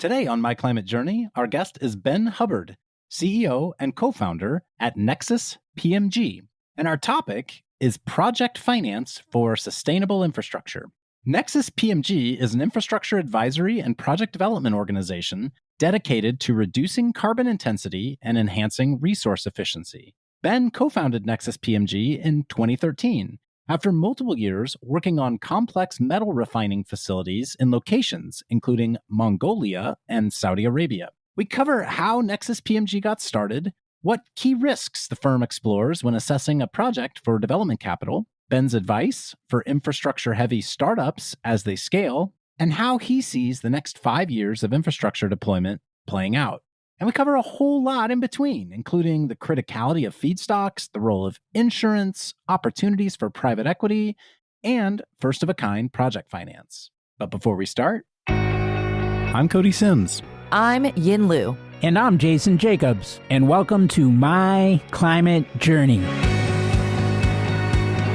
Today on My Climate Journey, our guest is Ben Hubbard, CEO and co-founder at Nexus PMG. And our topic is project finance for sustainable infrastructure. Nexus PMG is an infrastructure advisory and project development organization dedicated to reducing carbon intensity and enhancing resource efficiency. Ben co-founded Nexus PMG in 2013 after multiple years working on complex metal refining facilities in locations including Mongolia and Saudi Arabia. We cover how Nexus PMG got started, what key risks the firm explores when assessing a project for development capital, Ben's advice for infrastructure-heavy startups as they scale, and how he sees the next 5 years of infrastructure deployment playing out. And we cover a whole lot in between, including the criticality of feedstocks, the role of insurance, opportunities for private equity, and first-of-a-kind project finance. But before we start, I'm Cody Sims. I'm Yin Lu. And I'm Jason Jacobs. And welcome to My Climate Journey.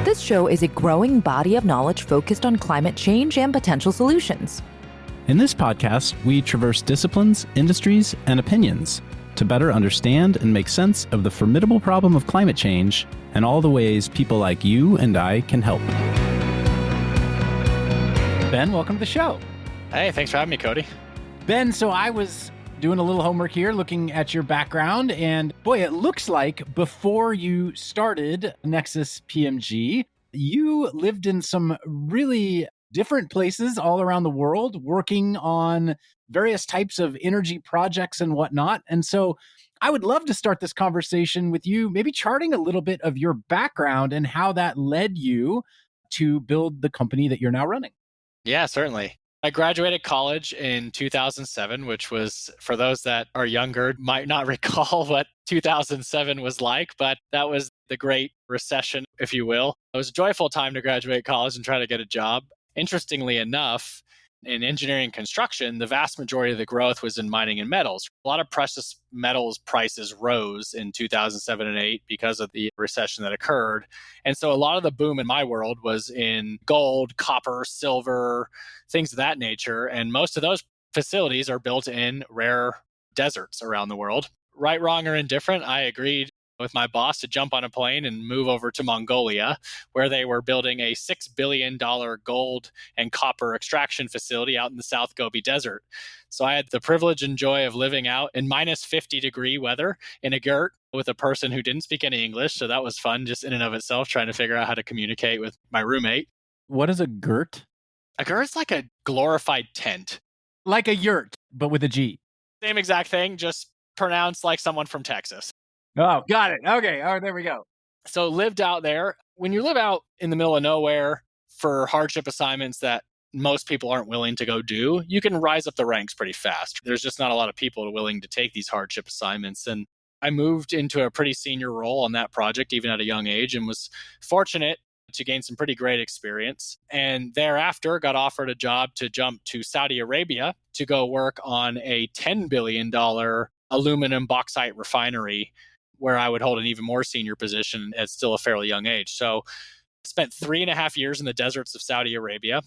This show is a growing body of knowledge focused on climate change and potential solutions. In this podcast, we traverse disciplines, industries, and opinions to better understand and make sense of the formidable problem of climate change and all the ways people like you and I can help. Ben, welcome to the show. Hey, thanks for having me, Cody. Ben, so I was doing a little homework here, looking at your background, and boy, it looks like before you started Nexus PMG, you lived in some really different places all around the world, working on various types of energy projects and whatnot. And so I would love to start this conversation with you, maybe charting a little bit of your background and how that led you to build the company that you're now running. Yeah, certainly. I graduated college in 2007, which was, for those that are younger, might not recall what 2007 was like, but that was the great recession, if you will. It was a joyful time to graduate college and try to get a job. Interestingly enough, in engineering and construction, the vast majority of the growth was in mining and metals. A lot of precious metals prices rose in 2007 and 8 because of the recession that occurred. And so a lot of the boom in my world was in gold, copper, silver, things of that nature. And most of those facilities are built in rare deserts around the world. Right, wrong, or indifferent, I agreed with my boss to jump on a plane and move over to Mongolia, where they were building a $6 billion gold and copper extraction facility out in the South Gobi Desert. So I had the privilege and joy of living out in minus 50 degree weather in a yurt with a person who didn't speak any English. So that was fun just in and of itself, trying to figure out how to communicate with my roommate. What is a yurt? A yurt's like a glorified tent. Like a yurt, but with a G. Same exact thing, just pronounced like someone from Texas. Oh, got it. Okay. All right, there we go. So lived out there. When you live out in the middle of nowhere for hardship assignments that most people aren't willing to go do, you can rise up the ranks pretty fast. There's just not a lot of people willing to take these hardship assignments. And I moved into a pretty senior role on that project, even at a young age, and was fortunate to gain some pretty great experience. And thereafter got offered a job to jump to Saudi Arabia to go work on a $10 billion aluminum bauxite refinery, where I would hold an even more senior position at still a fairly young age. So I spent 3.5 years in the deserts of Saudi Arabia.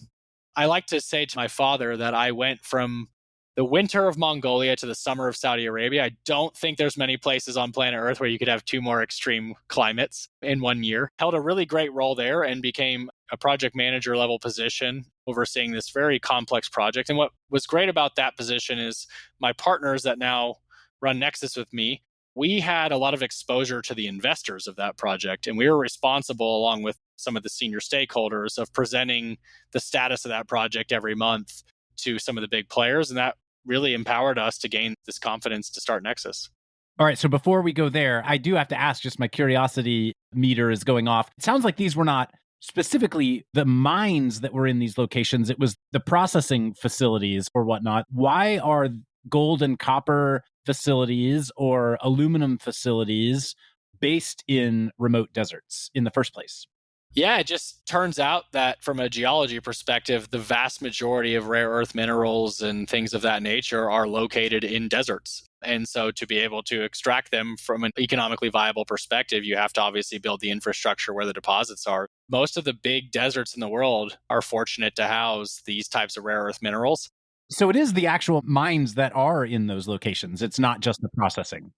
I like to say to my father that I went from the winter of Mongolia to the summer of Saudi Arabia. I don't think there's many places on planet Earth where you could have two more extreme climates in 1 year. Held a really great role there and became a project manager level position overseeing this very complex project. And what was great about that position is my partners that now run Nexus with me, we had a lot of exposure to the investors of that project, and we were responsible, along with some of the senior stakeholders, of presenting the status of that project every month to some of the big players, and that really empowered us to gain this confidence to start Nexus. All right, so before we go there, I do have to ask, just my curiosity meter is going off. It sounds like these were not specifically the mines that were in these locations. It was the processing facilities or whatnot. Why are gold and copper facilities or aluminum facilities based in remote deserts in the first place? Yeah, it just turns out that from a geology perspective, the vast majority of rare earth minerals and things of that nature are located in deserts. And so to be able to extract them from an economically viable perspective, you have to obviously build the infrastructure where the deposits are. Most of the big deserts in the world are fortunate to house these types of rare earth minerals. So it is the actual mines that are in those locations. It's not just the processing.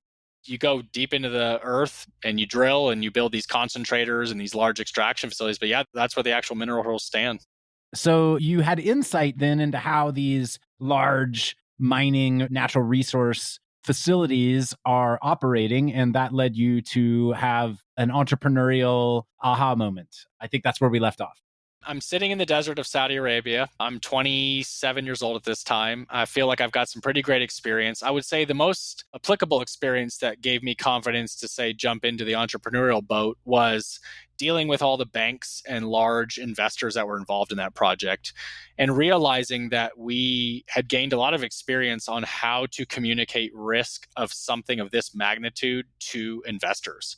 You go deep into the earth and you drill and you build these concentrators and these large extraction facilities. But yeah, that's where the actual minerals stand. So you had insight then into how these large mining natural resource facilities are operating, and that led you to have an entrepreneurial aha moment. I think that's where we left off. I'm sitting in the desert of Saudi Arabia. I'm 27 years old at this time. I feel like I've got some pretty great experience. I would say the most applicable experience that gave me confidence to say jump into the entrepreneurial boat was dealing with all the banks and large investors that were involved in that project and realizing that we had gained a lot of experience on how to communicate risk of something of this magnitude to investors.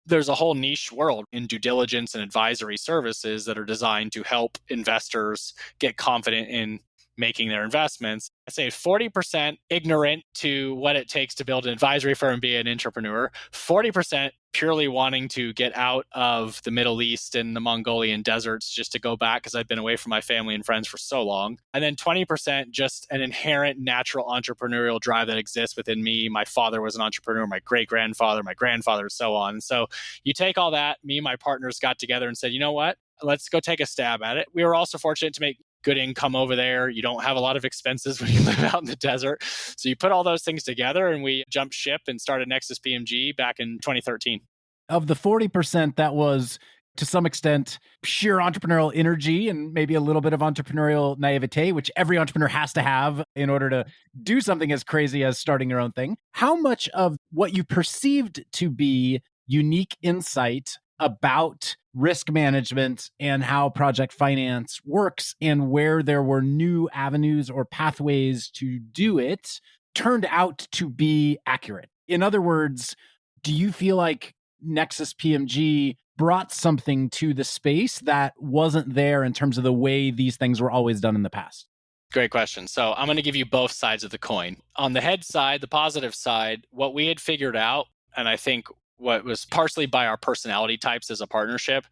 There's a whole niche world in due diligence and advisory services that are designed to help investors get confident in making their investments. I say 40% ignorant to what it takes to build an advisory firm and be an entrepreneur, 40% purely wanting to get out of the Middle East and the Mongolian deserts just to go back because I've been away from my family and friends for so long. And then 20% just an inherent natural entrepreneurial drive that exists within me. My father was an entrepreneur, my great-grandfather, my grandfather, so on. So you take all that, me and my partners got together and said, you know what? Let's go take a stab at it. We were also fortunate to make good income over there. You don't have a lot of expenses when you live out in the desert. So you put all those things together and we jumped ship and started Nexus PMG back in 2013. Of the 40%, that was to some extent sheer entrepreneurial energy and maybe a little bit of entrepreneurial naivete, which every entrepreneur has to have in order to do something as crazy as starting your own thing. How much of what you perceived to be unique insight about risk management and how project finance works and where there were new avenues or pathways to do it turned out to be accurate? In other words, do you feel like Nexus PMG brought something to the space that wasn't there in terms of the way these things were always done in the past? Great question. So I'm going to give you both sides of the coin. On the head side, the positive side, what we had figured out, and I think what was partially by our personality types as a partnership,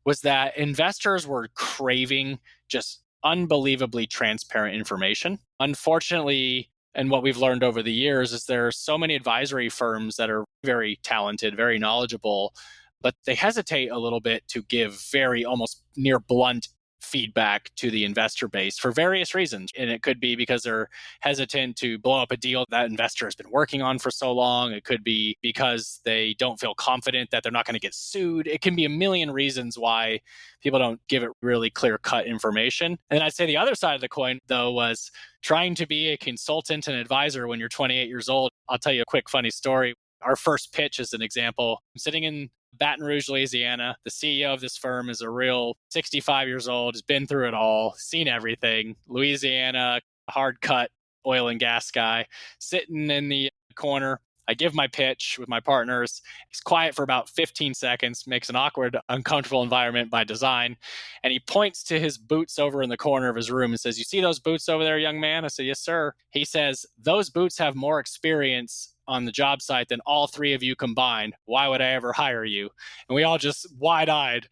was that investors were craving just unbelievably transparent information. Unfortunately, and what we've learned over the years is there are so many advisory firms that are very talented, very knowledgeable, but they hesitate a little bit to give very almost near blunt feedback to the investor base for various reasons. And it could be because they're hesitant to blow up a deal that investor has been working on for so long. It could be because they don't feel confident that they're not going to get sued. It can be a million reasons why people don't give it really clear-cut information. And I'd say the other side of the coin, though, was trying to be a consultant and advisor when you're 28 years old. I'll tell you a quick funny story. Our first pitch is an example. I'm sitting in Baton Rouge, Louisiana. The CEO of this firm is a real 65 years old, has been through it all, seen everything. Louisiana, hard cut oil and gas guy, sitting in the corner. I give my pitch with my partners. He's quiet for about 15 seconds, makes an awkward, uncomfortable environment by design. And he points to his boots over in the corner of his room and says, "You see those boots over there, young man?" I said, "Yes, sir." He says, "Those boots have more experience on the job site than all three of you combined. Why would I ever hire you?" And we all just wide-eyed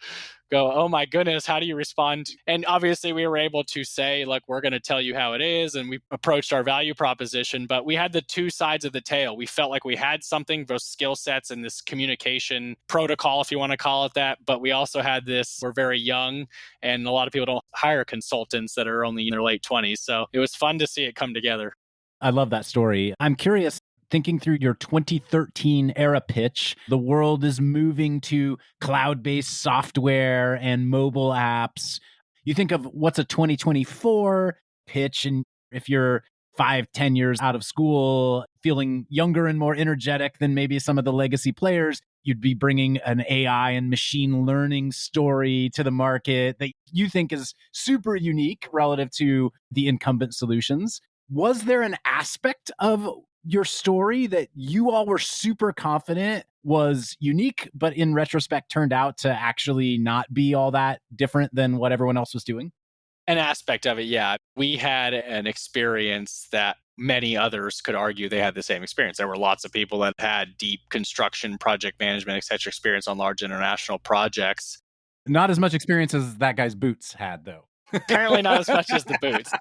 go, "Oh my goodness, how do you respond?" And obviously we were able to say, like, we're going to tell you how it is. And we approached our value proposition, but we had the two sides of the tail. We felt like we had something, those skill sets and this communication protocol, if you want to call it that. But we also had this, we're very young and a lot of people don't hire consultants that are only in their late 20s. So it was fun to see it come together. I love that story. I'm curious, thinking through your 2013 era pitch, the world is moving to cloud-based software and mobile apps. You think of what's a 2024 pitch, and if you're 5-10 years out of school, feeling younger and more energetic than maybe some of the legacy players, you'd be bringing an AI and machine learning story to the market that you think is super unique relative to the incumbent solutions. Was there an aspect of your story that you all were super confident was unique, but in retrospect turned out to actually not be all that different than what everyone else was doing? An aspect of it, yeah. We had an experience that many others could argue they had the same experience. There were lots of people that had deep construction, project management, et cetera, experience on large international projects. Not as much experience as that guy's boots had, though. Apparently not as much as the boots.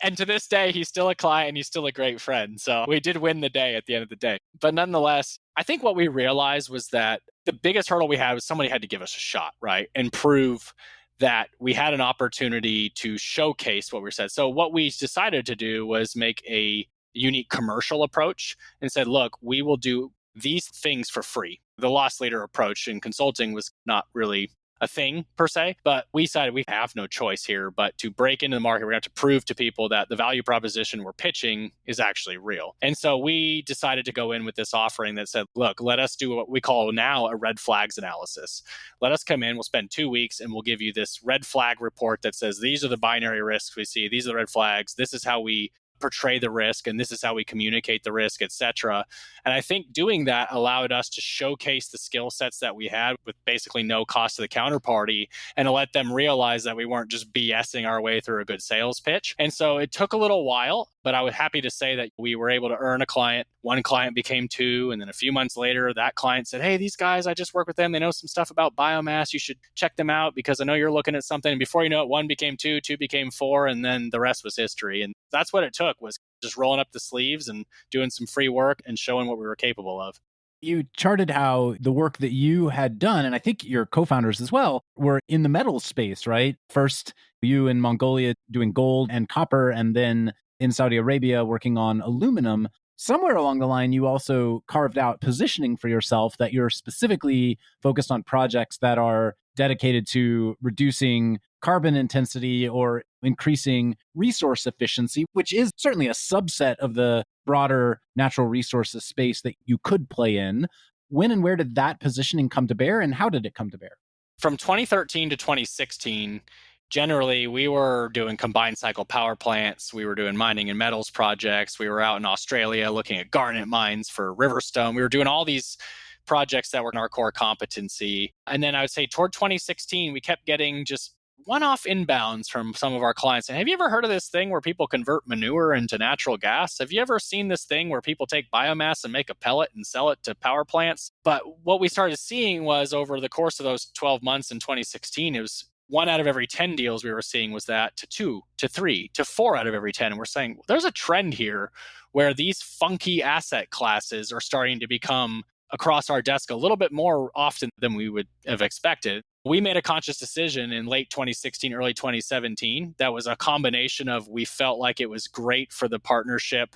And to this day, he's still a client and he's still a great friend. So we did win the day at the end of the day. But nonetheless, I think what we realized was that the biggest hurdle we had was somebody had to give us a shot, right? And prove that we had an opportunity to showcase what we said. So what we decided to do was make a unique commercial approach and said, look, we will do these things for free. The loss leader approach in consulting was not really a thing per se, but we decided we have no choice here but to break into the market. We're going to have to prove to people that the value proposition we're pitching is actually real. And so we decided to go in with this offering that said, look, let us do what we call now a red flags analysis. Let us come in, we'll spend 2 weeks and we'll give you this red flag report that says, these are the binary risks we see. These are the red flags. This is how we portray the risk and this is how we communicate the risk, et cetera. And I think doing that allowed us to showcase the skill sets that we had with basically no cost to the counterparty and to let them realize that we weren't just BSing our way through a good sales pitch. And so it took a little while, but I was happy to say that we were able to earn a client. One client became 2. And then a few months later, that client said, hey, these guys, I just work with them. They know some stuff about biomass. You should check them out because I know you're looking at something. And before you know it, 1 became 2, 2 became 4, and then the rest was history. And that's what it took, was just rolling up the sleeves and doing some free work and showing what we were capable of. You charted how the work that you had done, and I think your co-founders as well, were in the metals space, right? First, you in Mongolia doing gold and copper, and then in Saudi Arabia working on aluminum. Somewhere along the line, you also carved out positioning for yourself that you're specifically focused on projects that are dedicated to reducing carbon intensity or increasing resource efficiency, which is certainly a subset of the broader natural resources space that you could play in. When and where did that positioning come to bear, and how did it come to bear? From 2013 to 2016, generally, we were doing combined cycle power plants. We were doing mining and metals projects. We were out in Australia looking at garnet mines for Riverstone. We were doing all these projects that were in our core competency. And then I would say toward 2016, we kept getting just one-off inbounds from some of our clients. And have you ever heard of this thing where people convert manure into natural gas? Have you ever seen this thing where people take biomass and make a pellet and sell it to power plants? But what we started seeing was over the course of those 12 months in 2016, it was 1 out of every 10 deals we were seeing was that to 2, to 3, to 4 out of every 10. And we're saying, well, there's a trend here where these funky asset classes are starting to become across our desk a little bit more often than we would have expected. We made a conscious decision in late 2016, early 2017. That was a combination of we felt like it was great for the partnership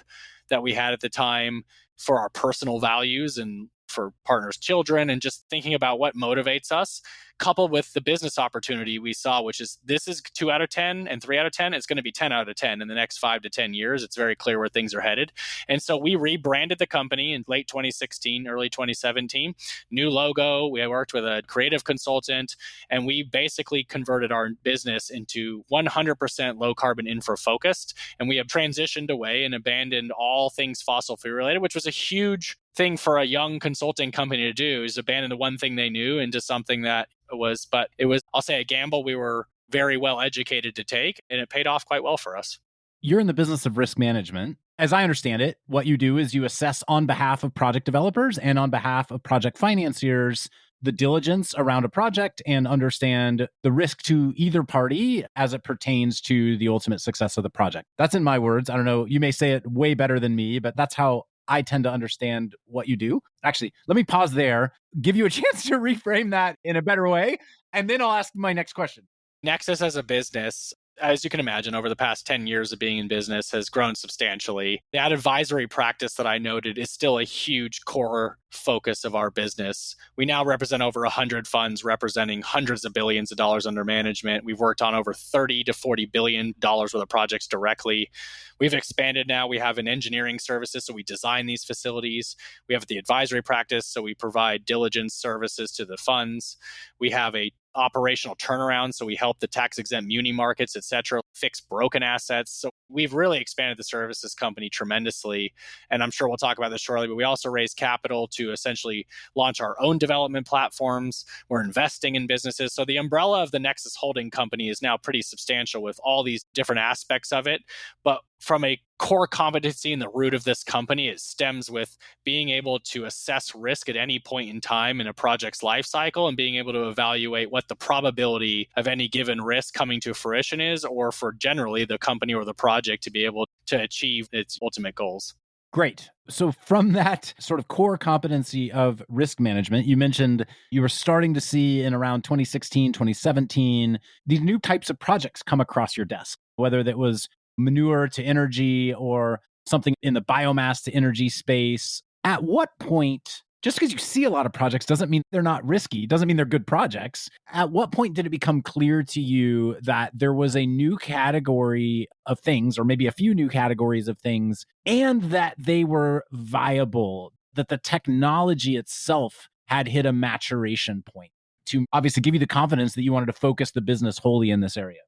that we had at the time, for our personal values and for partners' children, and just thinking about what motivates us, coupled with the business opportunity we saw, which is this is 2 out of 10 and 3 out of 10. It's going to be 10 out of 10 in the next 5 to 10 years. It's very clear where things are headed. And so we rebranded the company in late 2016, early 2017. New logo. We worked with a creative consultant, and we basically converted our business into 100% low carbon infra focused. And we have transitioned away and abandoned all things fossil fuel related, which was a huge thing for a young consulting company to do, is abandon the one thing they knew into something that was, but it was, I'll say, a gamble we were very well educated to take, and it paid off quite well for us. You're in the business of risk management. As I understand it, what you do is you assess on behalf of project developers and on behalf of project financiers the diligence around a project and understand the risk to either party as it pertains to the ultimate success of the project. That's in my words. I don't know. You may say it way better than me, but that's how I tend to understand what you do. Actually, let me pause there, give you a chance to reframe that in a better way, and then I'll ask my next question. Nexus as a business, as you can imagine, over the past 10 years of being in business has grown substantially. That advisory practice that I noted is still a huge core focus of our business. We now represent over 100 funds representing hundreds of billions of dollars under management. We've worked on over $30 to $40 billion worth of projects directly. We've expanded now. We have an engineering services, so we design these facilities. We have the advisory practice, so we provide diligence services to the funds. We have a operational turnaround, so we help the tax-exempt muni markets, et cetera, fix broken assets. So we've really expanded the services company tremendously, and I'm sure we'll talk about this shortly, but we also raised capital to essentially launch our own development platforms. We're investing in businesses. So the umbrella of the Nexus holding company is now pretty substantial with all these different aspects of it. But from a core competency in the root of this company, it stems with being able to assess risk at any point in time in a project's life cycle and being able to evaluate what the probability of any given risk coming to fruition is, or for generally the company or the project to be able to achieve its ultimate goals. Great. So from that sort of core competency of risk management, you mentioned you were starting to see in around 2016, 2017, these new types of projects come across your desk, whether that was manure to energy or something in the biomass to energy space. At what point, just because you see a lot of projects doesn't mean they're not risky, doesn't mean they're good projects. At what point did it become clear to you that there was a new category of things, or maybe a few new categories of things, and that they were viable, that the technology itself had hit a maturation point to obviously give you the confidence that you wanted to focus the business wholly in this area?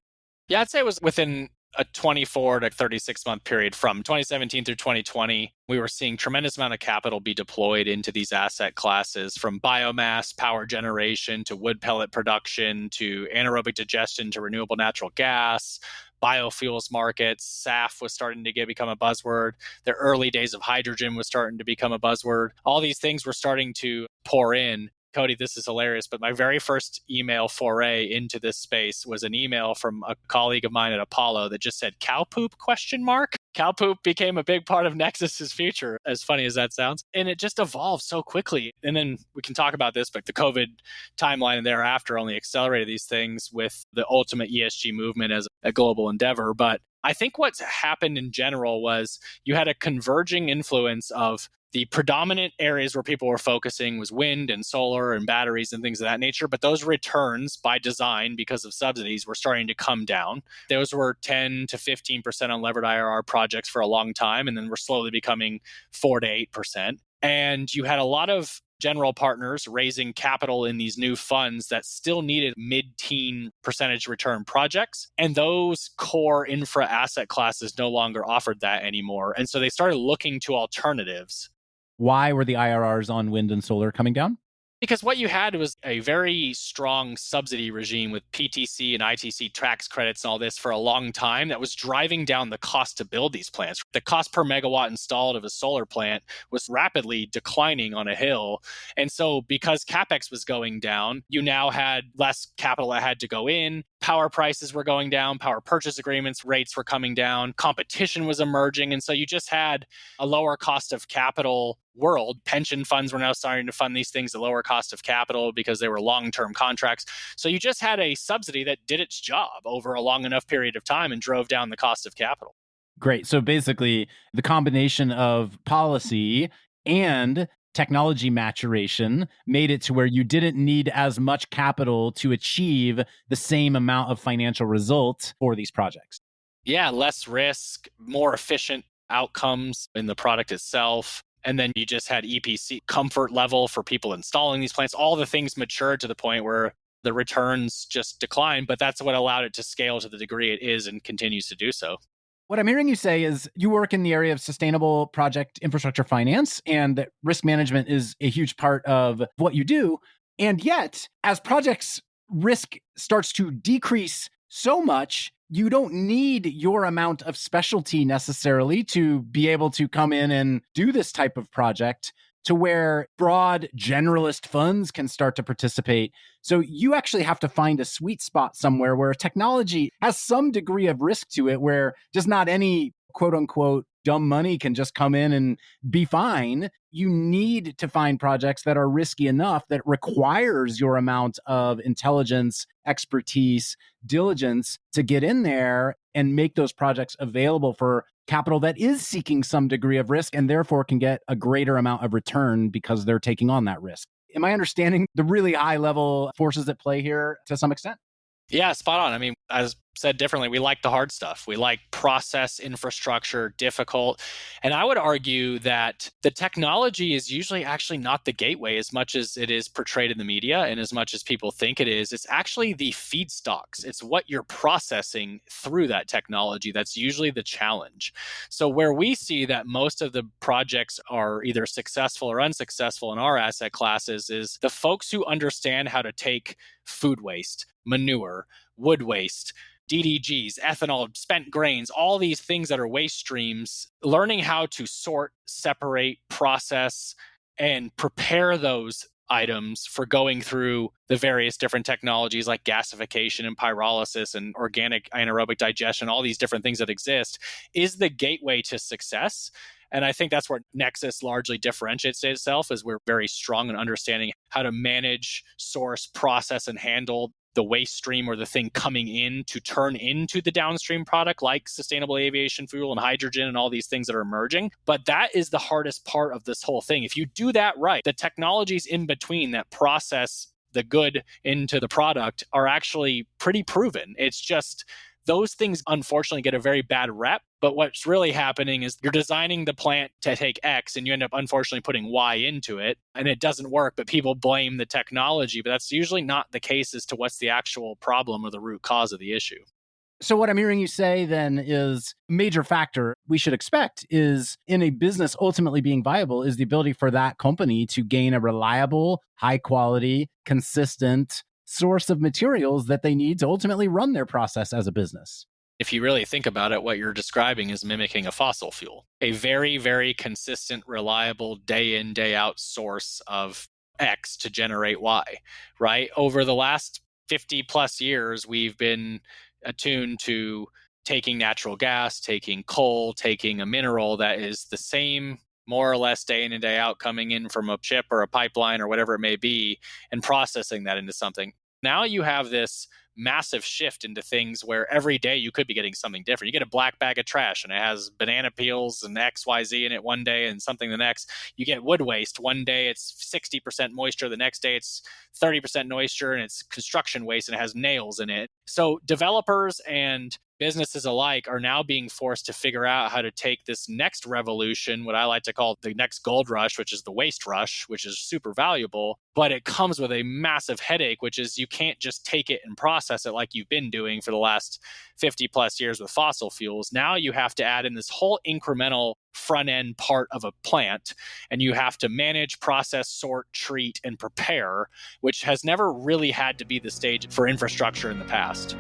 Yeah, I'd say it was within a 24 to 36 month period from 2017 through 2020. We were seeing tremendous amount of capital be deployed into these asset classes, from biomass power generation to wood pellet production to anaerobic digestion to renewable natural gas, biofuels markets. SAF was starting to become a buzzword. The early days of hydrogen was starting to become a buzzword. All these things were starting to pour in. Cody, this is hilarious, but my very first email foray into this space was an email from a colleague of mine at Apollo that just said cow poop ? Cow poop became a big part of Nexus's future, as funny as that sounds. And it just evolved so quickly. And then we can talk about this, but the COVID timeline and thereafter only accelerated these things with the ultimate ESG movement as a global endeavor. But I think what's happened in general was you had a converging influence of the predominant areas where people were focusing was wind and solar and batteries and things of that nature. But those returns by design, because of subsidies, were starting to come down. Those were 10 to 15% unlevered IRR projects for a long time, and then were slowly becoming 4 to 8%. And you had a lot of general partners raising capital in these new funds that still needed mid-teen percentage return projects. And those core infra asset classes no longer offered that anymore. And so they started looking to alternatives. Why were the IRRs on wind and solar coming down? Because what you had was a very strong subsidy regime with PTC and ITC tax credits and all this for a long time that was driving down the cost to build these plants. The cost per megawatt installed of a solar plant was rapidly declining on a hill. And so because CapEx was going down, you now had less capital that had to go in. Power prices were going down, power purchase agreements rates were coming down, competition was emerging. And so you just had a lower cost of capital world. Pension funds were now starting to fund these things at lower cost of capital because they were long-term contracts. So you just had a subsidy that did its job over a long enough period of time and drove down the cost of capital. Great. So basically, the combination of policy and technology maturation made it to where you didn't need as much capital to achieve the same amount of financial results for these projects. Yeah, less risk, more efficient outcomes in the product itself. And then you just had EPC comfort level for people installing these plants. All the things matured to the point where the returns just declined, but that's what allowed it to scale to the degree it is and continues to do so. What I'm hearing you say is you work in the area of sustainable project infrastructure finance, and that risk management is a huge part of what you do. And yet, as projects risk starts to decrease so much, you don't need your amount of specialty necessarily to be able to come in and do this type of project, to where broad generalist funds can start to participate. So you actually have to find a sweet spot somewhere where technology has some degree of risk to it, where just not any quote unquote dumb money can just come in and be fine. You need to find projects that are risky enough that requires your amount of intelligence, expertise, diligence to get in there and make those projects available for capital that is seeking some degree of risk and therefore can get a greater amount of return because they're taking on that risk. Am I understanding the really high level forces at play here to some extent? Yeah, spot on. I mean, as said differently, we like the hard stuff. We like process, infrastructure, difficult. And I would argue that the technology is usually actually not the gateway as much as it is portrayed in the media and as much as people think it is. It's actually the feedstocks. It's what you're processing through that technology that's usually the challenge. So where we see that most of the projects are either successful or unsuccessful in our asset classes is the folks who understand how to take food waste, manure, wood waste, DDGs, ethanol, spent grains, all these things that are waste streams, learning how to sort, separate, process, and prepare those items for going through the various different technologies like gasification and pyrolysis and organic anaerobic digestion, all these different things that exist, is the gateway to success. And I think that's where Nexus largely differentiates itself, is we're very strong in understanding how to manage, source, process, and handle the waste stream or the thing coming in to turn into the downstream product like sustainable aviation fuel and hydrogen and all these things that are emerging. But that is the hardest part of this whole thing. If you do that right, the technologies in between that process the good into the product are actually pretty proven. It's just those things unfortunately get a very bad rep. But what's really happening is you're designing the plant to take X and you end up unfortunately putting Y into it and it doesn't work, but people blame the technology. But that's usually not the case as to what's the actual problem or the root cause of the issue. So what I'm hearing you say then is a major factor we should expect is in a business ultimately being viable is the ability for that company to gain a reliable, high quality, consistent source of materials that they need to ultimately run their process as a business. If you really think about it, what you're describing is mimicking a fossil fuel, a very, very consistent, reliable, day in, day out source of X to generate Y, right? Over the last 50 plus years, we've been attuned to taking natural gas, taking coal, taking a mineral that is the same more or less day in and day out coming in from a ship or a pipeline or whatever it may be and processing that into something. Now you have this massive shift into things where every day you could be getting something different. You get a black bag of trash and it has banana peels and XYZ in it one day and something the next. You get wood waste. One day it's 60% moisture. The next day it's 30% moisture and it's construction waste and it has nails in it. So developers and businesses alike are now being forced to figure out how to take this next revolution, what I like to call the next gold rush, which is the waste rush, which is super valuable, but it comes with a massive headache, which is you can't just take it and process it like you've been doing for the last 50 plus years with fossil fuels. Now you have to add in this whole incremental front end part of a plant, and you have to manage, process, sort, treat, and prepare, which has never really had to be the stage for infrastructure in the past.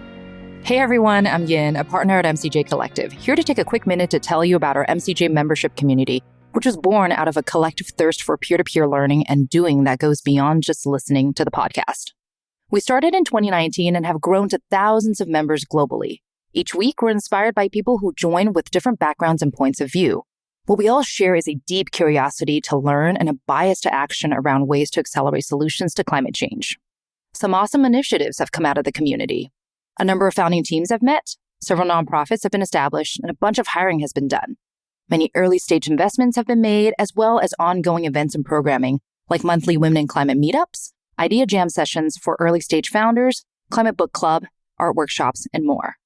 Hey everyone, I'm Yin, a partner at MCJ Collective, here to take a quick minute to tell you about our MCJ membership community, which was born out of a collective thirst for peer-to-peer learning and doing that goes beyond just listening to the podcast. We started in 2019 and have grown to thousands of members globally. Each week, we're inspired by people who join with different backgrounds and points of view. What we all share is a deep curiosity to learn and a bias to action around ways to accelerate solutions to climate change. Some awesome initiatives have come out of the community. A number of founding teams have met, several nonprofits have been established, and a bunch of hiring has been done. Many early-stage investments have been made, as well as ongoing events and programming, like monthly Women in Climate meetups, idea jam sessions for early-stage founders, climate book club, art workshops, and more.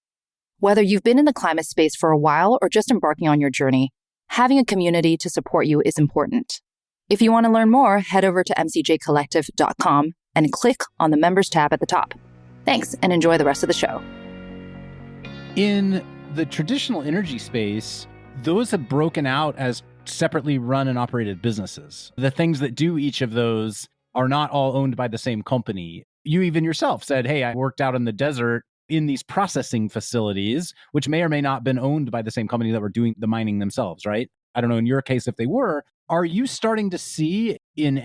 Whether you've been in the climate space for a while or just embarking on your journey, having a community to support you is important. If you want to learn more, head over to mcjcollective.com and click on the Members tab at the top. Thanks, and enjoy the rest of the show. In the traditional energy space, those have broken out as separately run and operated businesses. The things that do each of those are not all owned by the same company. You even yourself said, hey, I worked out in the desert in these processing facilities, which may or may not have been owned by the same company that were doing the mining themselves, right? I don't know in your case if they were. Are you starting to see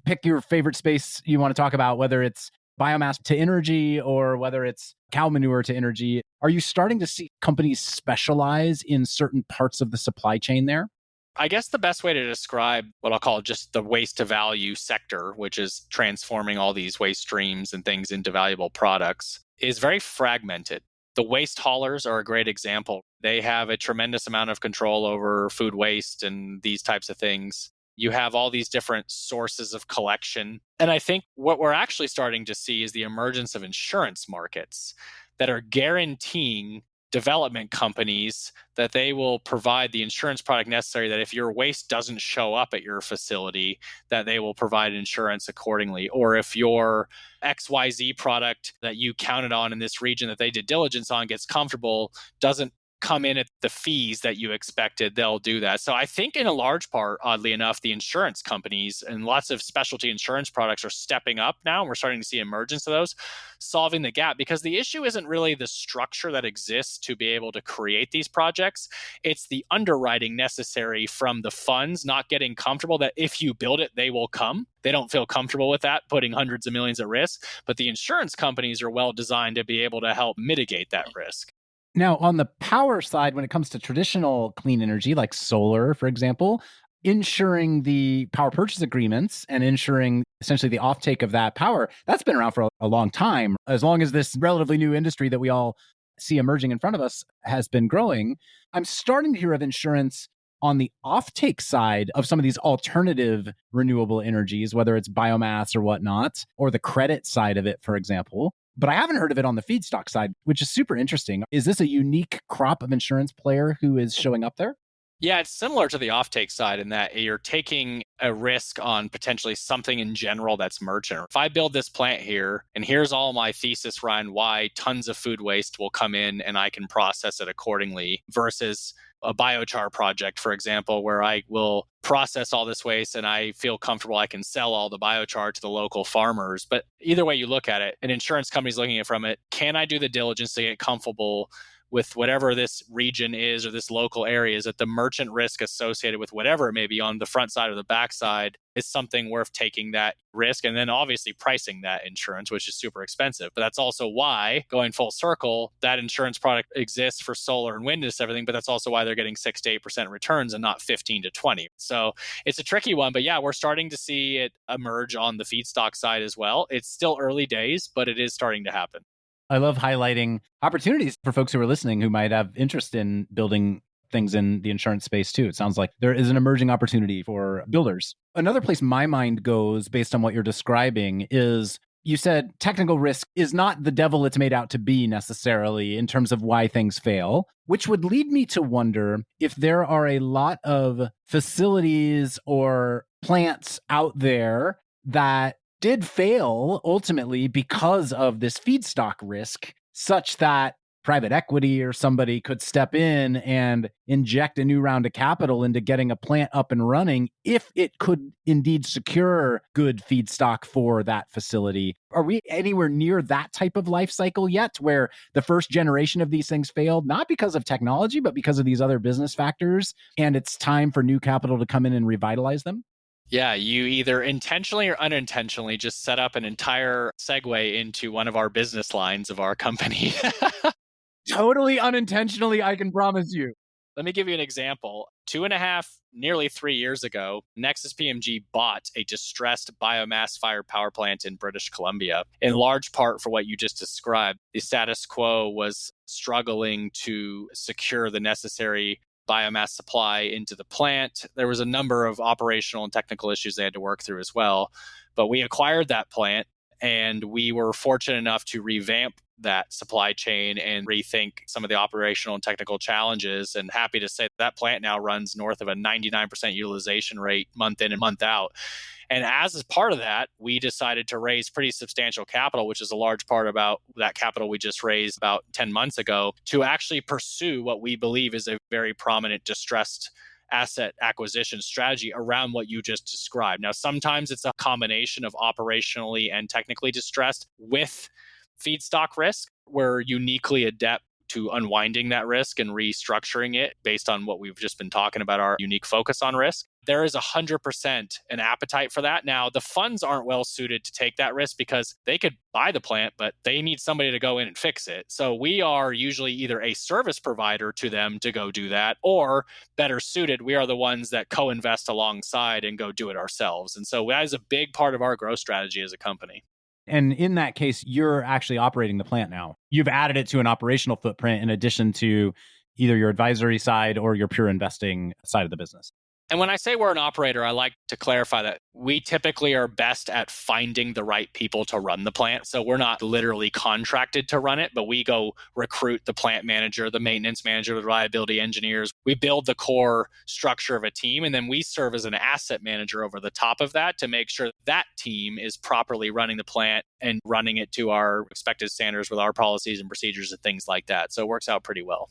pick your favorite space you want to talk about, whether it's biomass to energy or whether it's cow manure to energy, are you starting to see companies specialize in certain parts of the supply chain there? I guess the best way to describe what I'll call just the waste to value sector, which is transforming all these waste streams and things into valuable products, is very fragmented. The waste haulers are a great example. They have a tremendous amount of control over food waste and these types of things. You have all these different sources of collection. And I think what we're actually starting to see is the emergence of insurance markets that are guaranteeing development companies that they will provide the insurance product necessary that if your waste doesn't show up at your facility, that they will provide insurance accordingly. Or if your XYZ product that you counted on in this region that they did diligence on gets comfortable, doesn't come in at the fees that you expected, they'll do that. So I think in a large part, oddly enough, the insurance companies and lots of specialty insurance products are stepping up now. And we're starting to see emergence of those, solving the gap, because the issue isn't really the structure that exists to be able to create these projects. It's the underwriting necessary from the funds not getting comfortable that if you build it, they will come. They don't feel comfortable with that, putting hundreds of millions at risk. But the insurance companies are well designed to be able to help mitigate that risk. Now, on the power side, when it comes to traditional clean energy, like solar, for example, ensuring the power purchase agreements and ensuring essentially the offtake of that power, that's been around for a long time. As long as this relatively new industry that we all see emerging in front of us has been growing, I'm starting to hear of insurance on the offtake side of some of these alternative renewable energies, whether it's biomass or whatnot, or the credit side of it, for example. But I haven't heard of it on the feedstock side, which is super interesting. Is this a unique crop of insurance player who is showing up there? Yeah, it's similar to the offtake side in that you're taking a risk on potentially something in general that's merchant. If I build this plant here, and here's all my thesis around why tons of food waste will come in and I can process it accordingly, versus a biochar project, for example, where I will process all this waste and I feel comfortable I can sell all the biochar to the local farmers. But either way you look at it, an insurance company's looking at it from it, can I do the diligence to get comfortable with whatever this region is or this local area is, that the merchant risk associated with whatever it may be on the front side or the back side is something worth taking that risk, and then obviously pricing that insurance, which is super expensive. But that's also why, going full circle, that insurance product exists for solar and wind and everything, but that's also why they're getting 6 to 8% returns and not 15 to 20. So it's a tricky one, but yeah, we're starting to see it emerge on the feedstock side as well. It's still early days, but it is starting to happen. I love highlighting opportunities for folks who are listening who might have interest in building things in the insurance space too. It sounds like there is an emerging opportunity for builders. Another place my mind goes based on what you're describing is, you said technical risk is not the devil it's made out to be necessarily in terms of why things fail, which would lead me to wonder if there are a lot of facilities or plants out there that did fail ultimately because of this feedstock risk, such that private equity or somebody could step in and inject a new round of capital into getting a plant up and running if it could indeed secure good feedstock for that facility. Are we anywhere near that type of life cycle yet, where the first generation of these things failed, not because of technology, but because of these other business factors, and it's time for new capital to come in and revitalize them? Yeah, you either intentionally or unintentionally just set up an entire segue into one of our business lines of our company. Totally unintentionally, I can promise you. Let me give you an example. 2.5, nearly 3 years ago, Nexus PMG bought a distressed biomass-fired power plant in British Columbia, in large part for what you just described. The status quo was struggling to secure the necessary biomass supply into the plant. There was a number of operational and technical issues they had to work through as well. But we acquired that plant, and we were fortunate enough to revamp that supply chain and rethink some of the operational and technical challenges. And happy to say that plant now runs north of a 99% utilization rate month in and month out. And as a part of that, we decided to raise pretty substantial capital, which is a large part about that capital we just raised about 10 months ago, to actually pursue what we believe is a very prominent distressed asset acquisition strategy around what you just described. Now, sometimes it's a combination of operationally and technically distressed with feedstock risk. We're uniquely adept to unwinding that risk and restructuring it based on what we've just been talking about, our unique focus on risk. There is 100% an appetite for that. Now, the funds aren't well suited to take that risk because they could buy the plant, but they need somebody to go in and fix it. So we are usually either a service provider to them to go do that, or better suited, we are the ones that co-invest alongside and go do it ourselves. And so that is a big part of our growth strategy as a company. And in that case, you're actually operating the plant now. You've added it to an operational footprint in addition to either your advisory side or your pure investing side of the business. And when I say we're an operator, I like to clarify that we typically are best at finding the right people to run the plant. So we're not literally contracted to run it, but we go recruit the plant manager, the maintenance manager, the reliability engineers. We build the core structure of a team, and then we serve as an asset manager over the top of that to make sure that team is properly running the plant and running it to our expected standards with our policies and procedures and things like that. So it works out pretty well.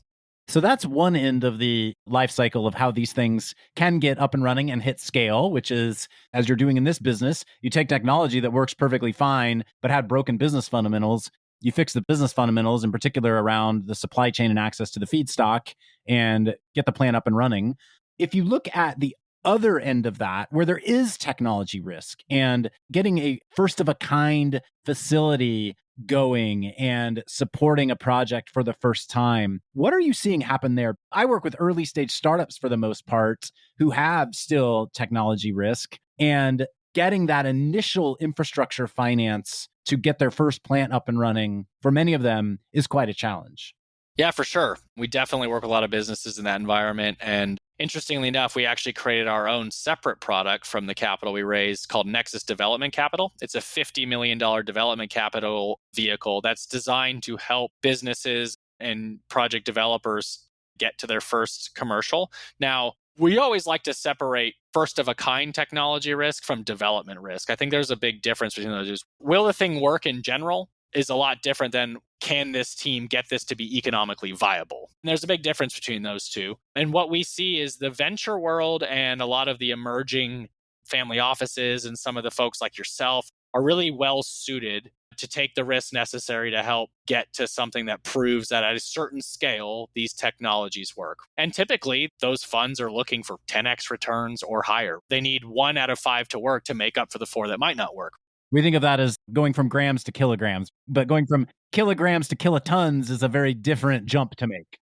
So that's one end of the life cycle of how these things can get up and running and hit scale, which is, as you're doing in this business, you take technology that works perfectly fine, but had broken business fundamentals. You fix the business fundamentals, in particular around the supply chain and access to the feedstock, and get the plant up and running. If you look at the other end of that, where there is technology risk and getting a first of a kind facility going and supporting a project for the first time, what are you seeing happen there? I work with early stage startups for the most part who have still technology risk, and getting that initial infrastructure finance to get their first plant up and running for many of them is quite a challenge. Yeah, for sure. We definitely work with a lot of businesses in that environment. And interestingly enough, we actually created our own separate product from the capital we raised called Nexus Development Capital. It's a $50 million development capital vehicle that's designed to help businesses and project developers get to their first commercial. Now, we always like to separate first of a kind technology risk from development risk. I think there's a big difference between those. Will the thing work in general is a lot different than can this team get this to be economically viable? And there's a big difference between those two. And what we see is the venture world and a lot of the emerging family offices and some of the folks like yourself are really well suited to take the risk necessary to help get to something that proves that at a certain scale, these technologies work. And typically, those funds are looking for 10x returns or higher. They need 1 out of 5 to work to make up for the 4 that might not work. We think of that as going from grams to kilograms, but going from kilograms to kilotons is a very different jump to make.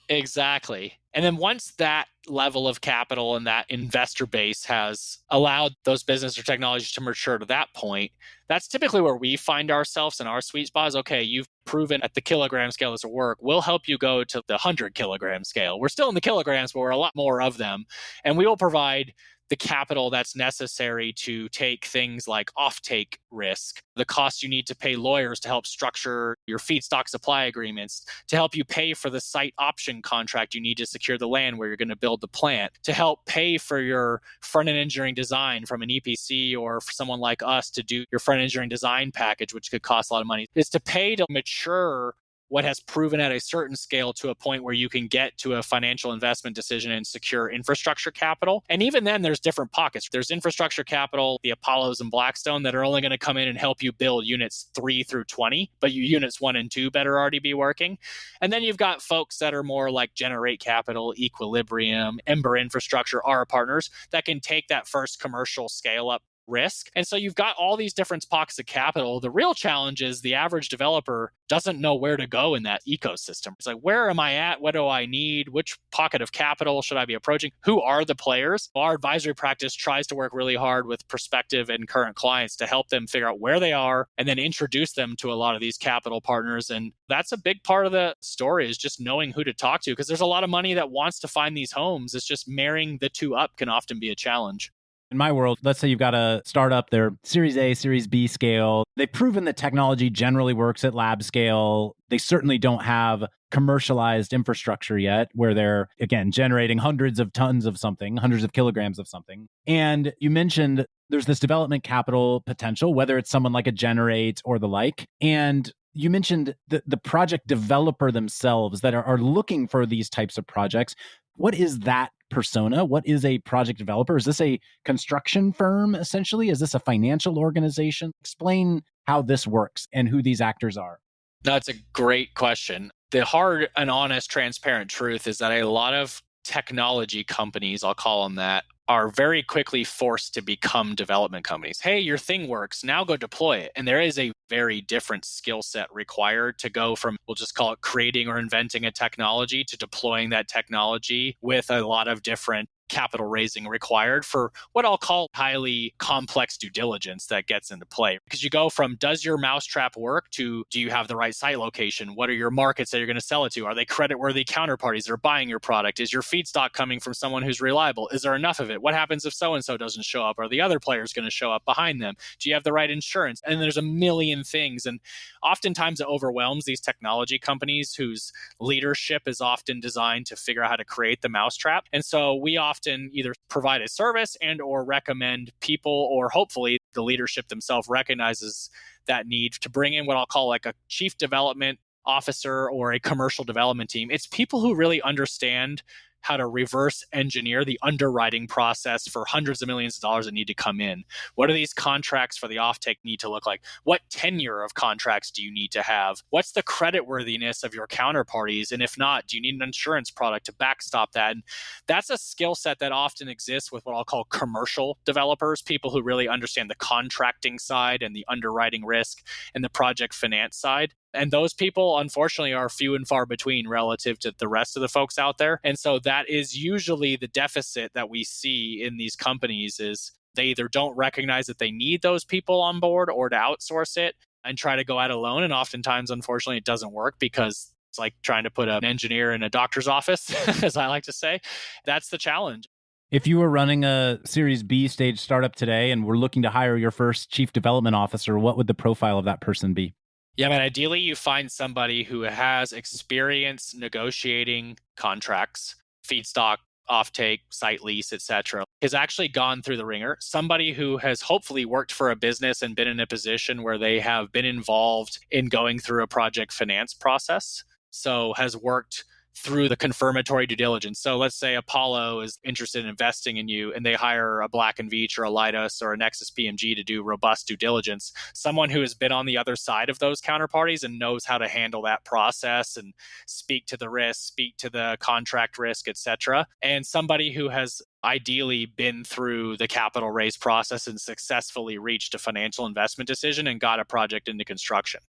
Exactly. And then once that level of capital and that investor base has allowed those business or technologies to mature to that point, that's typically where we find ourselves in our sweet spot is, okay, you've proven at the kilogram scale this will work. We'll help you go to the 100 kilogram scale. We're still in the kilograms, but we're a lot more of them. And we will provide the capital that's necessary to take things like offtake risk, the cost you need to pay lawyers to help structure your feedstock supply agreements, to help you pay for the site option contract you need to secure the land where you're going to build the plant, to help pay for your front-end engineering design from an EPC or for someone like us to do your front-end engineering design package, which could cost a lot of money, is to pay to mature what has proven at a certain scale to a point where you can get to a financial investment decision and secure infrastructure capital. And even then, there's different pockets. There's infrastructure capital, the Apollos and Blackstone that are only going to come in and help you build units 3 through 20, but your units 1 and 2 better already be working. And then you've got folks that are more like Generate Capital, Equilibrium, Ember Infrastructure, our partners that can take that first commercial scale up risk. And so you've got all these different pockets of capital. The real challenge is the average developer doesn't know where to go in that ecosystem. It's like, where am I at? What do I need? Which pocket of capital should I be approaching? Who are the players? Our advisory practice tries to work really hard with prospective and current clients to help them figure out where they are and then introduce them to a lot of these capital partners. And that's a big part of the story, is just knowing who to talk to, because there's a lot of money that wants to find these homes. It's just marrying the two up can often be a challenge. In my world, let's say you've got a startup, they're Series A, Series B scale. They've proven that technology generally works at lab scale. They certainly don't have commercialized infrastructure yet, where they're, again, generating hundreds of tons of something, hundreds of kilograms of something. And you mentioned there's this development capital potential, whether it's someone like a Generate or the like. And you mentioned the project developer themselves that are looking for these types of projects. What is that persona? What is a project developer? Is this a construction firm, essentially? Is this a financial organization? Explain how this works and who these actors are. That's a great question. The hard and honest, transparent truth is that a lot of technology companies, I'll call them that, are very quickly forced to become development companies. Hey, your thing works. Now go deploy it. And there is a very different skill set required to go from, we'll just call it creating or inventing a technology, to deploying that technology with a lot of different capital raising required for what I'll call highly complex due diligence that gets into play. Because you go from, does your mousetrap work, to, do you have the right site location? What are your markets that you're going to sell it to? Are they creditworthy counterparties that are buying your product? Is your feedstock coming from someone who's reliable? Is there enough of it? What happens if so-and-so doesn't show up? Are the other players going to show up behind them? Do you have the right insurance? And there's a million things. And oftentimes it overwhelms these technology companies whose leadership is often designed to figure out how to create the mousetrap. And so we often either provide a service and or recommend people, or hopefully the leadership themselves recognizes that need to bring in what I'll call like a chief development officer or a commercial development team. It's people who really understand how to reverse engineer the underwriting process for hundreds of millions of dollars that need to come in. What do these contracts for the offtake need to look like? What tenure of contracts do you need to have? What's the creditworthiness of your counterparties? And if not, do you need an insurance product to backstop that? And that's a skill set that often exists with what I'll call commercial developers, people who really understand the contracting side and the underwriting risk and the project finance side. And those people, unfortunately, are few and far between relative to the rest of the folks out there. And so that is usually the deficit that we see in these companies is they either don't recognize that they need those people on board or to outsource it and try to go out alone. And oftentimes, unfortunately, it doesn't work because it's like trying to put an engineer in a doctor's office, as I like to say. That's the challenge. If you were running a Series B stage startup today and were looking to hire your first chief development officer, what would the profile of that person be? Yeah, I mean, ideally, you find somebody who has experience negotiating contracts, feedstock, offtake, site lease, etc., has actually gone through the ringer. Somebody who has hopefully worked for a business and been in a position where they have been involved in going through a project finance process. So has worked through the confirmatory due diligence. So let's say Apollo is interested in investing in you and they hire a Black & Veatch or a Leidos or a Nexus PMG to do robust due diligence. Someone who has been on the other side of those counterparties and knows how to handle that process and speak to the risk, speak to the contract risk, etc. And somebody who has ideally been through the capital raise process and successfully reached a financial investment decision and got a project into construction.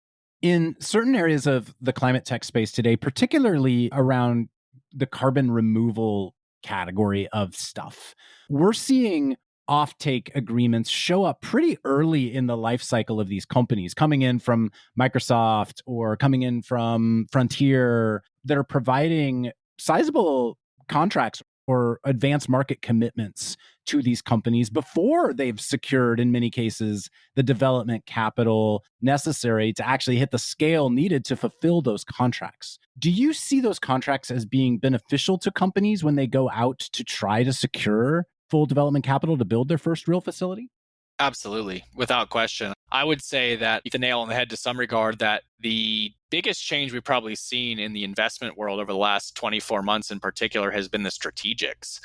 In certain areas of the climate tech space today, particularly around the carbon removal category of stuff, we're seeing offtake agreements show up pretty early in the life cycle of these companies, coming in from Microsoft or coming in from Frontier, that are providing sizable contracts or advanced market commitments to these companies before they've secured, in many cases, the development capital necessary to actually hit the scale needed to fulfill those contracts. Do you see those contracts as being beneficial to companies when they go out to try to secure full development capital to build their first real facility? Absolutely, without question. I would say that the nail on the head to some regard that the biggest change we've probably seen in the investment world over the last 24 months in particular has been the strategics.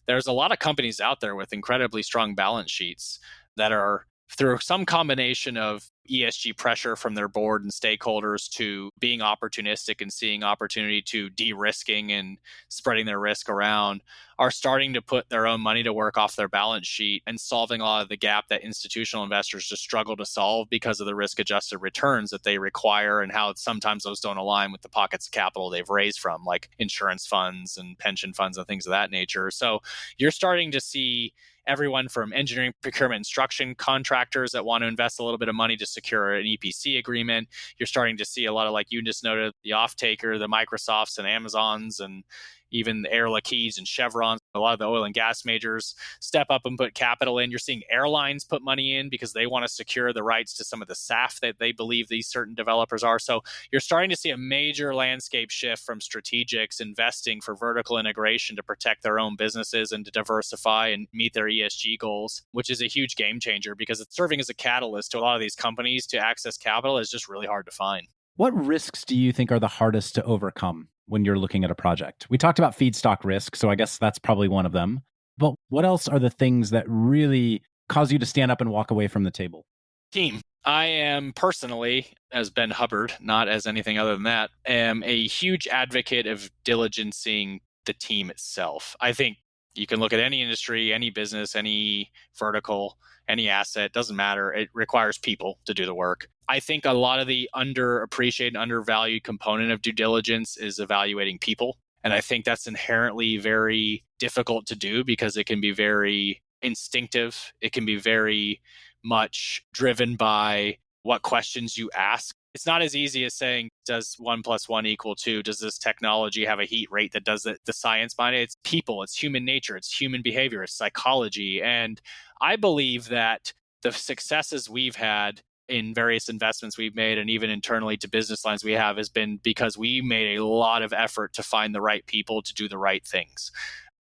There's a lot of companies out there with incredibly strong balance sheets that are through some combination of ESG pressure from their board and stakeholders to being opportunistic and seeing opportunity to de-risking and spreading their risk around, are starting to put their own money to work off their balance sheet and solving a lot of the gap that institutional investors just struggle to solve because of the risk-adjusted returns that they require and how sometimes those don't align with the pockets of capital they've raised from, like insurance funds and pension funds and things of that nature. So you're starting to see everyone from engineering, procurement, construction contractors that want to invest a little bit of money to secure an EPC agreement. You're starting to see a lot of, like you just noted, the off-taker, the Microsofts and Amazons and even the Air Liquides and Chevrons, a lot of the oil and gas majors step up and put capital in. You're seeing airlines put money in because they want to secure the rights to some of the SAF that they believe these certain developers are. So you're starting to see a major landscape shift from strategics investing for vertical integration to protect their own businesses and to diversify and meet their ESG goals, which is a huge game changer because it's serving as a catalyst to a lot of these companies to access capital is just really hard to find. What risks do you think are the hardest to overcome when you're looking at a project? We talked about feedstock risk, so I guess that's probably one of them. But what else are the things that really cause you to stand up and walk away from the table? Team. I am personally, as Ben Hubbard, not as anything other than that, am a huge advocate of diligencing the team itself. I think you can look at any industry, any business, any vertical, any asset, doesn't matter. It requires people to do the work. I think a lot of the underappreciated, undervalued component of due diligence is evaluating people. And I think that's inherently very difficult to do because it can be very instinctive. It can be very much driven by what questions you ask. It's not as easy as saying, does 1 + 1 = 2? Does this technology have a heat rate that does the science behind it? It's people, it's human nature, it's human behavior, it's psychology. And I believe that the successes we've had in various investments we've made and even internally to business lines we have has been because we made a lot of effort to find the right people to do the right things.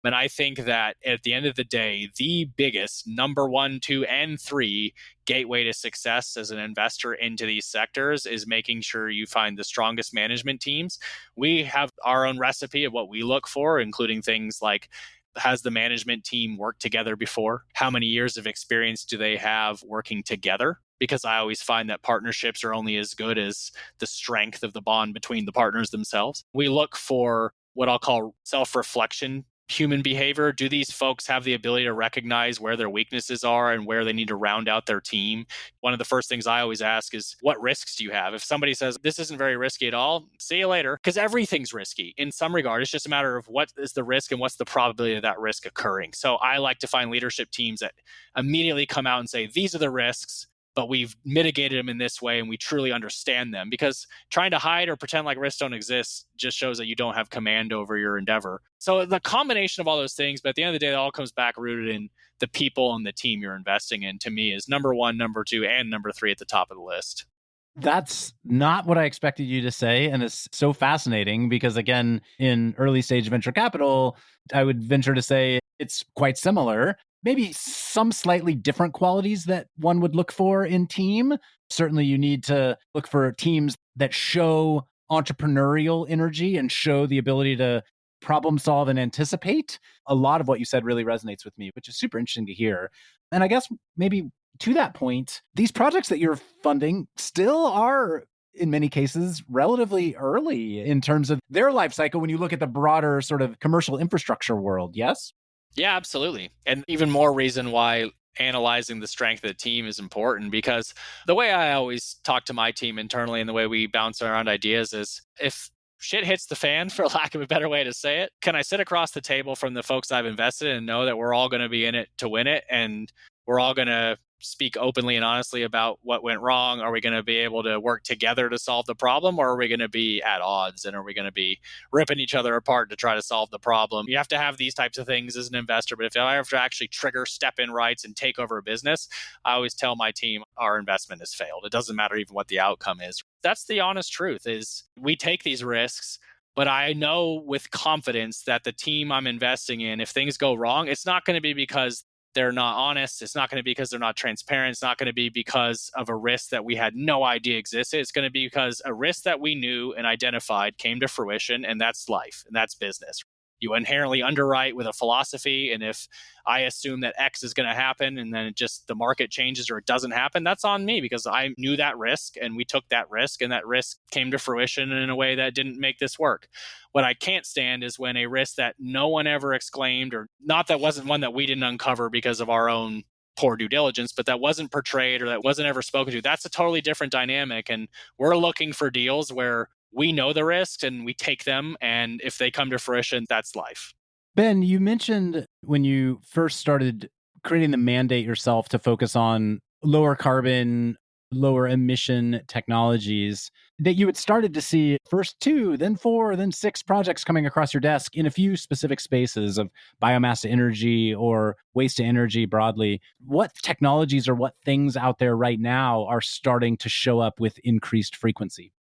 And I think that at the end of the day, the biggest number 1, 2, and 3 gateway to success as an investor into these sectors is making sure you find the strongest management teams. We have our own recipe of what we look for, including things like, has the management team worked together before? How many years of experience do they have working together? Because I always find that partnerships are only as good as the strength of the bond between the partners themselves. We look for what I'll call self-reflection, human behavior. Do these folks have the ability to recognize where their weaknesses are and where they need to round out their team? One of the first things I always ask is, what risks do you have? If somebody says, this isn't very risky at all, see you later. Because everything's risky in some regard. It's just a matter of what is the risk and what's the probability of that risk occurring. So I like to find leadership teams that immediately come out and say, these are the risks, but we've mitigated them in this way and we truly understand them. Because trying to hide or pretend like risks don't exist just shows that you don't have command over your endeavor. So the combination of all those things, but at the end of the day, it all comes back rooted in the people and the team you're investing in, to me, is number 1, number 2, and number 3 at the top of the list. That's not what I expected you to say. And it's so fascinating because, again, in early stage venture capital, I would venture to say it's quite similar. Maybe some slightly different qualities that one would look for in team. Certainly, you need to look for teams that show entrepreneurial energy and show the ability to problem solve and anticipate. A lot of what you said really resonates with me, which is super interesting to hear. And I guess maybe to that point, these projects that you're funding still are, in many cases, relatively early in terms of their life cycle when you look at the broader sort of commercial infrastructure world, yes? Yeah, absolutely. And even more reason why analyzing the strength of the team is important, because the way I always talk to my team internally and the way we bounce around ideas is, if shit hits the fan, for lack of a better way to say it, can I sit across the table from the folks I've invested in and know that we're all going to be in it to win it, and we're all going to speak openly and honestly about what went wrong? Are we going to be able to work together to solve the problem, or are we going to be at odds, and are we going to be ripping each other apart to try to solve the problem? You have to have these types of things as an investor, but if I have to actually trigger step-in rights and take over a business, I always tell my team our investment has failed. It doesn't matter even what the outcome is. That's the honest truth, is we take these risks, but I know with confidence that the team I'm investing in, if things go wrong, it's not going to be because they're not honest. It's not going to be because they're not transparent. It's not going to be because of a risk that we had no idea existed. It's going to be because a risk that we knew and identified came to fruition, and that's life, and that's business. You inherently underwrite with a philosophy, and if I assume that X is going to happen and then the market changes or it doesn't happen, that's on me, because I knew that risk and we took that risk, and that risk came to fruition in a way that didn't make this work. What I can't stand is when a risk that no one ever exclaimed, or not that wasn't one that we didn't uncover because of our own poor due diligence, but that wasn't portrayed or that wasn't ever spoken to. That's a totally different dynamic. And we're looking for deals where we know the risks and we take them, and if they come to fruition, that's life. Ben, you mentioned when you first started creating the mandate yourself to focus on lower carbon, lower emission technologies, that you had started to see first 2, then 4, then 6 projects coming across your desk in a few specific spaces of biomass to energy or waste to energy broadly. What technologies or what things out there right now are starting to show up with increased frequency?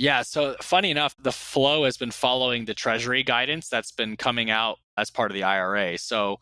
Yeah, so funny enough, the flow has been following the Treasury guidance that's been coming out as part of the IRA. So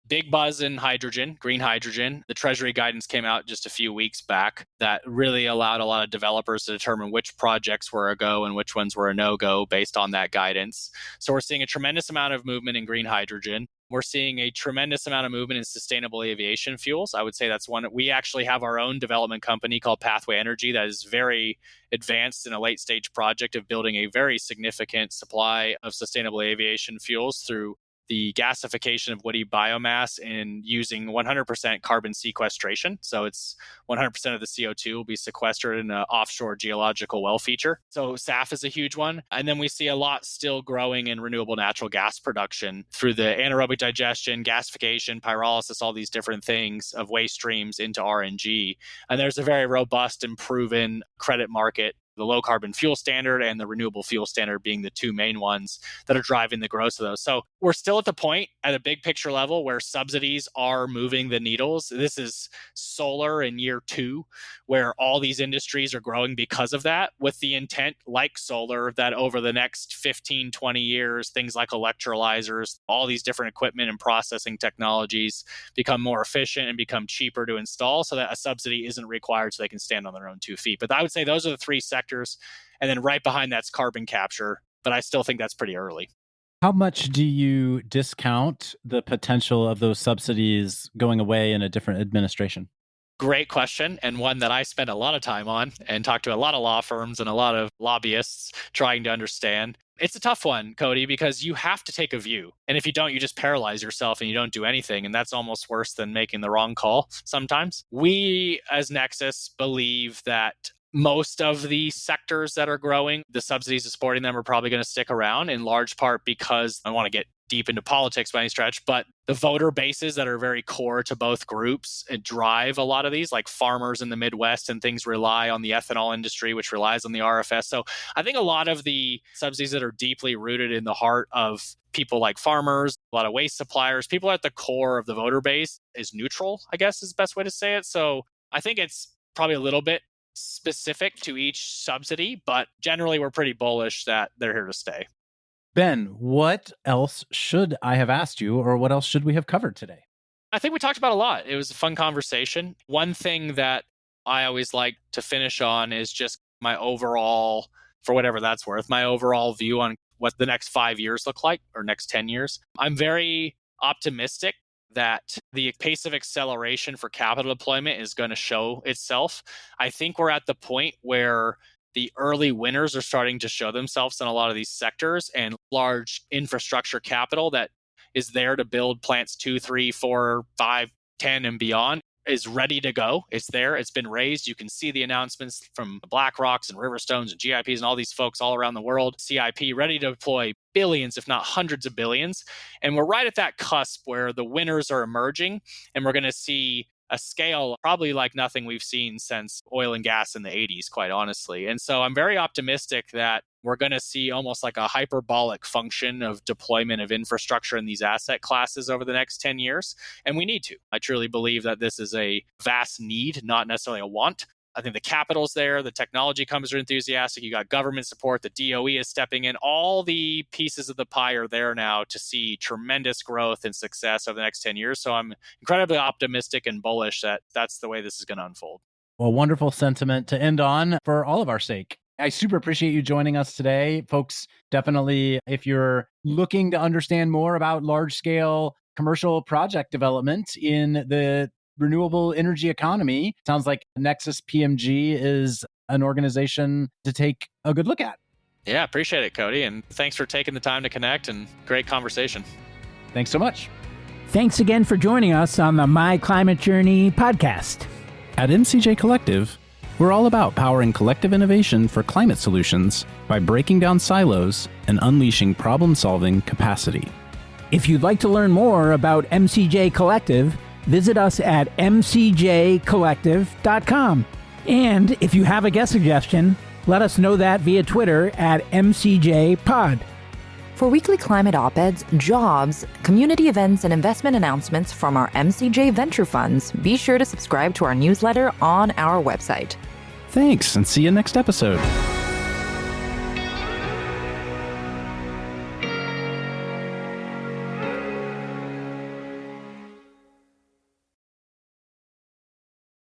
big buzz in hydrogen, green hydrogen. The Treasury guidance came out just a few weeks back that really allowed a lot of developers to determine which projects were a go and which ones were a no-go based on that guidance. So we're seeing a tremendous amount of movement in green hydrogen. We're seeing a tremendous amount of movement in sustainable aviation fuels. I would say that's one. We actually have our own development company called Pathway Energy that is very advanced in a late stage project of building a very significant supply of sustainable aviation fuels through the gasification of woody biomass and using 100% carbon sequestration. So it's 100% of the CO2 will be sequestered in an offshore geological well feature. So SAF is a huge one. And then we see a lot still growing in renewable natural gas production through the anaerobic digestion, gasification, pyrolysis, all these different things of waste streams into RNG. And there's a very robust and proven credit market the low carbon fuel standard and the renewable fuel standard being the two main ones that are driving the growth of those. So we're still at the point at a big picture level where subsidies are moving the needles. This is solar in year 2, where all these industries are growing because of that, with the intent, like solar, that over the next 15, 20 years, things like electrolyzers, all these different equipment and processing technologies become more efficient and become cheaper to install so that a subsidy isn't required so they can stand on their own 2 feet. But I would say those are the 3 sectors. And then right behind that's carbon capture. But I still think that's pretty early. How much do you discount the potential of those subsidies going away in a different administration? Great question, and one that I spend a lot of time on and talk to a lot of law firms and a lot of lobbyists trying to understand. It's a tough one, Cody, because you have to take a view. And if you don't, you just paralyze yourself and you don't do anything. And that's almost worse than making the wrong call sometimes. We, as Nexus, believe that most of the sectors that are growing, the subsidies supporting them are probably going to stick around, in large part because I don't want to get deep into politics by any stretch, but the voter bases that are very core to both groups drive a lot of these, like farmers in the Midwest and things rely on the ethanol industry, which relies on the RFS. So I think a lot of the subsidies that are deeply rooted in the heart of people like farmers, a lot of waste suppliers, people at the core of the voter base is neutral, I guess is the best way to say it. So I think it's probably a little bit specific to each subsidy, but generally we're pretty bullish that they're here to stay. Ben, what else should I have asked you, or what else should we have covered today? I think we talked about a lot. It was a fun conversation. One thing that I always like to finish on is just my overall, for whatever that's worth, my overall view on what the next 5 years look like, or next 10 years. I'm very optimistic that the pace of acceleration for capital deployment is going to show itself. I think we're at the point where the early winners are starting to show themselves in a lot of these sectors, and large infrastructure capital that is there to build plants 2, 3, 4, 5, 10 and beyond is ready to go. It's there. It's been raised. You can see the announcements from BlackRocks and Riverstones and GIPs and all these folks all around the world. CIP ready to deploy billions, if not hundreds of billions. And we're right at that cusp where the winners are emerging, and we're going to see a scale probably like nothing we've seen since oil and gas in the 80s, quite honestly. And so I'm very optimistic that we're going to see almost like a hyperbolic function of deployment of infrastructure in these asset classes over the next 10 years. And we need to. I truly believe that this is a vast need, not necessarily a want. I think the capital's there. The technology companies are enthusiastic. You got government support. The DOE is stepping in. All the pieces of the pie are there now to see tremendous growth and success over the next 10 years. So I'm incredibly optimistic and bullish that that's the way this is going to unfold. Well, wonderful sentiment to end on for all of our sake. I super appreciate you joining us today. Folks, definitely, if you're looking to understand more about large-scale commercial project development in the renewable energy economy, sounds like Nexus PMG is an organization to take a good look at. Yeah, appreciate it, Cody. And thanks for taking the time to connect, and great conversation. Thanks so much. Thanks again for joining us on the My Climate Journey podcast. At MCJ Collective, we're all about powering collective innovation for climate solutions by breaking down silos and unleashing problem-solving capacity. If you'd like to learn more about MCJ Collective, visit us at mcjcollective.com. And if you have a guest suggestion, let us know that via Twitter at mcjpod. For weekly climate op-eds, jobs, community events, and investment announcements from our MCJ venture funds, be sure to subscribe to our newsletter on our website. Thanks, and see you next episode.